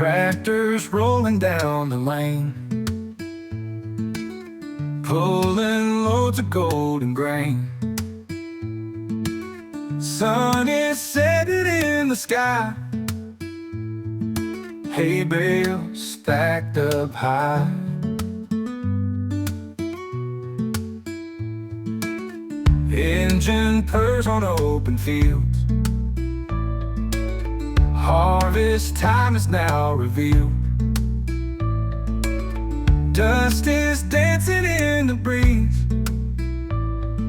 Tractors rolling down the lane, pulling loads of golden grain. Sun is setting in the sky, hay bales stacked up high. Engine purrs on open fields. Harvest time is now revealed. Dust is dancing in the breeze.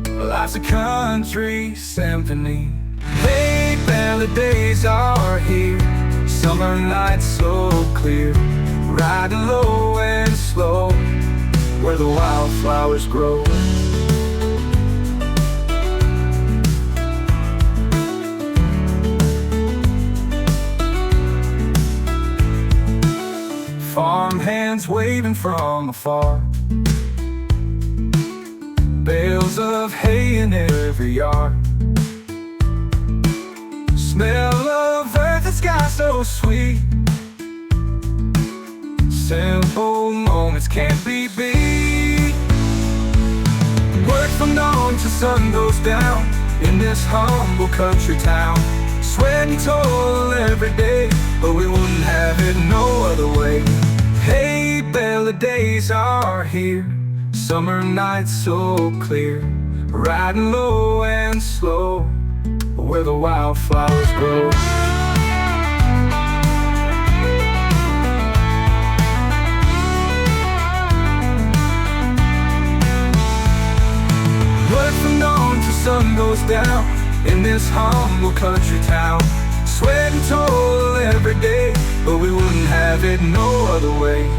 Life's a country symphony. Hey, bale days are here. Summer nights so clear. Riding low and slow where the wildflowers grow. Farm hands waving from afar, bales of hay in every yard. Smell of earth and sky so sweet. Simple moments can't be beat. Work from dawn till sun goes down in this humble country town. Sweat and toil every day, but we wouldn't have it no other way. Hey, bale days are here. Summer nights so clear. Riding low and slow where the wildflowers grow. Work from dawn till sun goes down in this humble country town. Sweat and toil every day, but we wouldn't have it no other way.